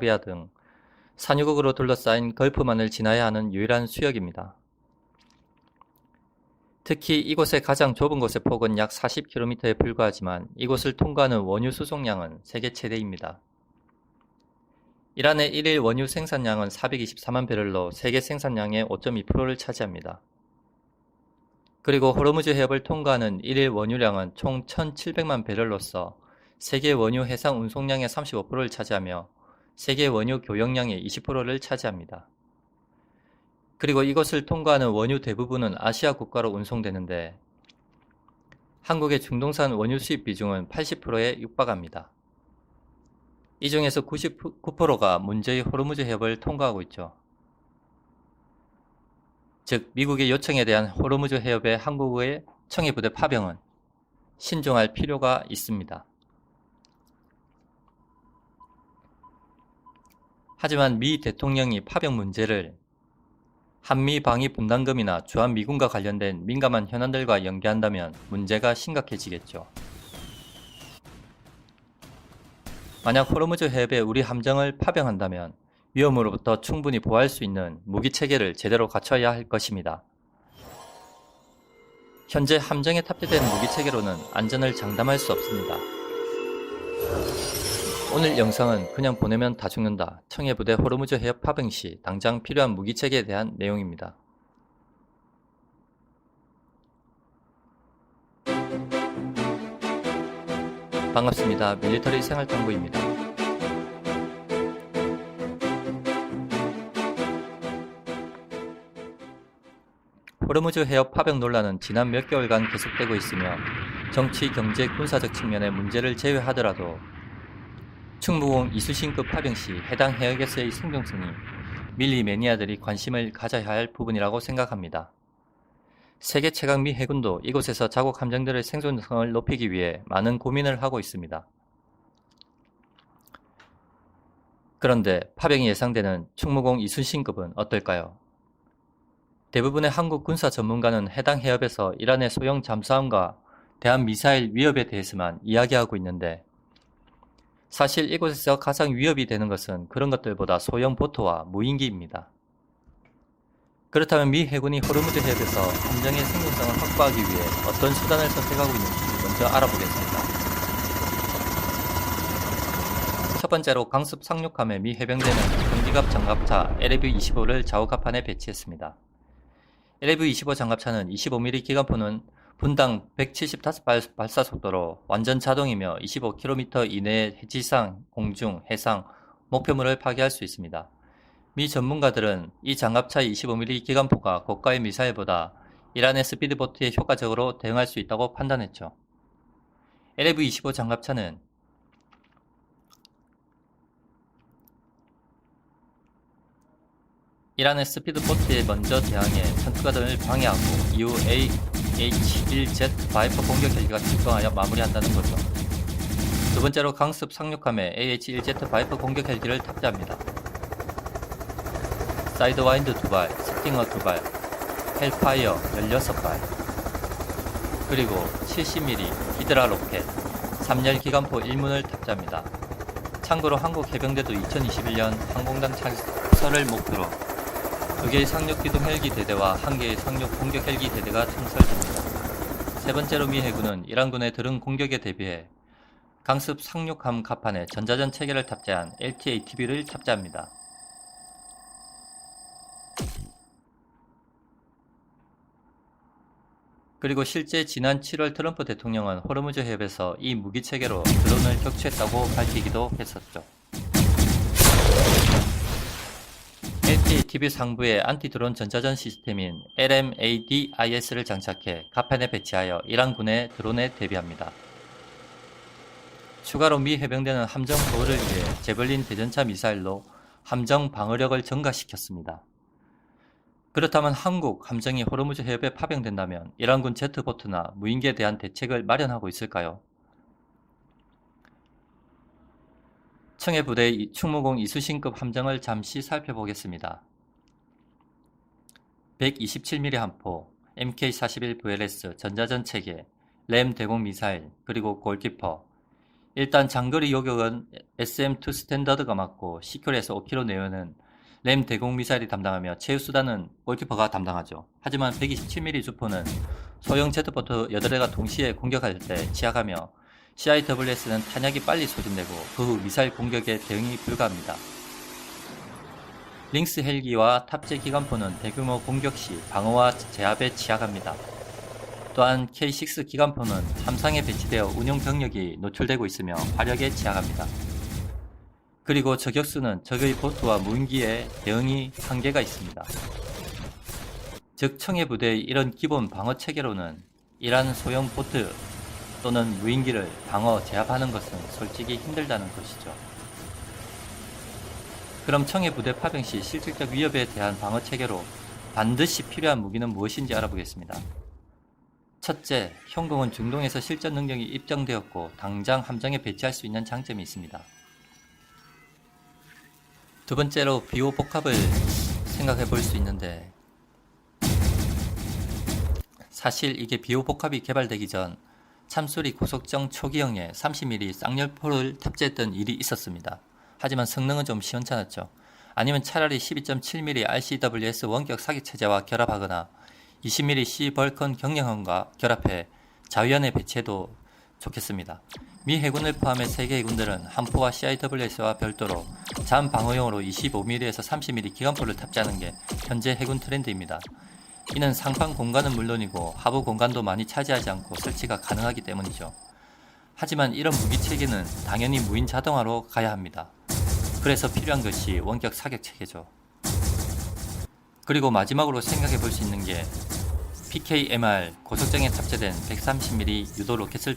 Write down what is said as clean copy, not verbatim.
비아 등 산유국으로 둘러싸인 걸프만을 지나야 하는 유일한 수역입니다. 특히 이곳의 가장 좁은 곳의 폭은 약 40km에 불과하지만 이곳을 통과하는 원유 수송량은 세계 최대입니다. 이란의 1일 원유 생산량은 424만 배럴로 세계 생산량의 5.2%를 차지합니다. 그리고 호르무즈 해협을 통과하는 1일 원유량은 총 1,700만 배럴로서 세계 원유 해상 운송량의 35%를 차지하며 세계 원유 교역량의 20%를 차지합니다. 그리고 이것을 통과하는 원유 대부분은 아시아 국가로 운송되는데 한국의 중동산 원유 수입 비중은 80%에 육박합니다. 이 중에서 99%가 문제의 호르무즈 해협을 통과하고 있죠. 즉 미국의 요청에 대한 호르무즈 해협의 한국의 청해부대 파병은 신중할 필요가 있습니다. 하지만 미 대통령이 파병 문제를 한미 방위 분담금이나 주한미군과 관련된 민감한 현안들과 연계한다면 문제가 심각해지겠죠. 만약 호르무즈 해협에 우리 함정을 파병한다면 위험으로부터 충분히 보호할 수 있는 무기체계를 제대로 갖춰야 할 것입니다. 현재 함정에 탑재된 무기체계로는 안전을 장담할 수 없습니다. 오늘 영상은 그냥 보내면 다 죽는다. 청해부대 호르무즈 해협 파병 시 당장 필요한 무기체계에 대한 내용입니다. 반갑습니다. 밀리터리 생활탐구입니다. 호르무즈 해협 파병 논란은 지난 몇 개월간 계속되고 있으며 정치, 경제, 군사적 측면의 문제를 제외하더라도 충무공 이수신급 파병 시 해당 해역에서의 생존성이 밀리 매니아들이 관심을 가져야 할 부분이라고 생각합니다. 세계 최강 미 해군도 이곳에서 자국 함정들의 생존성을 높이기 위해 많은 고민을 하고 있습니다. 그런데 파병이 예상되는 충무공 이순신급은 어떨까요? 대부분의 한국 군사 전문가는 해당 해협에서 이란의 소형 잠수함과 대한미사일 위협에 대해서만 이야기하고 있는데 사실 이곳에서 가장 위협이 되는 것은 그런 것들보다 소형 보트와 무인기입니다. 그렇다면 미 해군이 호르무즈 해협에서 함정의 생존성을 확보하기 위해 어떤 수단을 선택하고 있는지 먼저 알아보겠습니다. 첫 번째로 강습 상륙함에 미 해병대는 경기갑 장갑차 LAV-25를 좌우갑판에 배치했습니다. LAV-25 장갑차는 25mm 기관포는 분당 175발 발사 속도로 완전 자동이며 25km 이내의 지상, 공중, 해상, 목표물을 파괴할 수 있습니다. 미 전문가들은 이 장갑차의 25mm 기관포가 고가의 미사일보다 이란의 스피드보트에 효과적으로 대응할 수 있다고 판단했죠. LAV-25 장갑차는 이란의 스피드보트에 먼저 대항해 선투가전을 방해하고 이후 AH-1Z 바이퍼 공격 헬기가 출동하여 마무리한다는 거죠. 두 번째로 강습 상륙함에 AH-1Z 바이퍼 공격 헬기를 탑재합니다. 사이드와인드 2발, 스팅어 2발, 헬파이어 16발, 그리고 70mm 히드라 로켓, 3열 기관포 1문을 탑재합니다. 참고로 한국 해병대도 2021년 항공단 창설을 목표로 2개의 상륙 기동 헬기 대대와 1개의 상륙 공격 헬기 대대가 창설됩니다. 세 번째로 미 해군은 이란군의 드론 공격에 대비해 강습 상륙함 갑판에 전자전 체계를 탑재한 LTA-TB를 탑재합니다. 그리고 실제 지난 7월 트럼프 대통령은 호르무즈 해협에서 이 무기 체계로 드론을 격추했다고 밝히기도 했었죠. LTA-TB 상부에 안티드론 전자전 시스템인 LMADIS를 장착해 갑판에 배치하여 이란군의 드론에 대비합니다. 추가로 미 해병대는 함정 보호를 위해 제벌린 대전차 미사일로 함정 방어력을 증가시켰습니다. 그렇다면 한국 함정이 호르무즈 해협에 파병된다면 이란군 제트보트나 무인기에 대한 대책을 마련하고 있을까요? 청해부대의 충무공 이수신급 함정을 잠시 살펴보겠습니다. 127mm 함포, MK41VLS 전자전 체계, 램 대공 미사일, 그리고 골키퍼, 일단 장거리 요격은 SM-2 스탠더드가 맡고 10km에서 5km 내외는 램 대공 미사일이 담당하며 체유수단은 골키퍼가 담당하죠. 하지만 127mm 주포는 소형 제트포트 8대가 동시에 공격할 때 취약하며 CIWS는 탄약이 빨리 소진되고 그 후 미사일 공격에 대응이 불가합니다. 링스 헬기와 탑재 기관포는 대규모 공격 시 방어와 제압에 취약합니다. 또한 K6 기관포는 함상에 배치되어 운용 병력이 노출되고 있으며 화력에 취약합니다. 그리고 저격수는 적의 보트와 무인기에 대응이 한계가 있습니다. 즉 청해 부대의 이런 기본 방어 체계로는 이란 소형 보트 또는 무인기를 방어 제압하는 것은 솔직히 힘들다는 것이죠. 그럼 청해 부대 파병 시 실질적 위협에 대한 방어 체계로 반드시 필요한 무기는 무엇인지 알아보겠습니다. 첫째, 형공은 중동에서 실전 능력이 입증되었고 당장 함정에 배치할 수 있는 장점이 있습니다. 두 번째로 비호 복합을 생각해 볼 수 있는데 사실 이게 비호 복합이 개발되기 전 참수리 고속정 초기형에 30mm 쌍열포를 탑재했던 일이 있었습니다. 하지만 성능은 좀 시원찮았죠. 아니면 차라리 12.7mm RCWS 원격 사격 체제와 결합하거나 20mm C 벌컨 경량함과 결합해 자위원에 배치해도 좋겠습니다. 미 해군을 포함해 세계 해군들은 함포와 CIWS와 별도로 잠 방어용으로 25mm에서 30mm 기관포를 탑재하는 게 현재 해군 트렌드입니다. 이는 상판 공간은 물론이고 하부 공간도 많이 차지하지 않고 설치가 가능하기 때문이죠. 하지만 이런 무기 체계는 당연히 무인 자동화로 가야 합니다. 그래서 필요한 것이 원격 사격 체계죠. 그리고 마지막으로 생각해 볼 수 있는 게 PKMR 고속정에 탑재된 130mm 유도 로켓을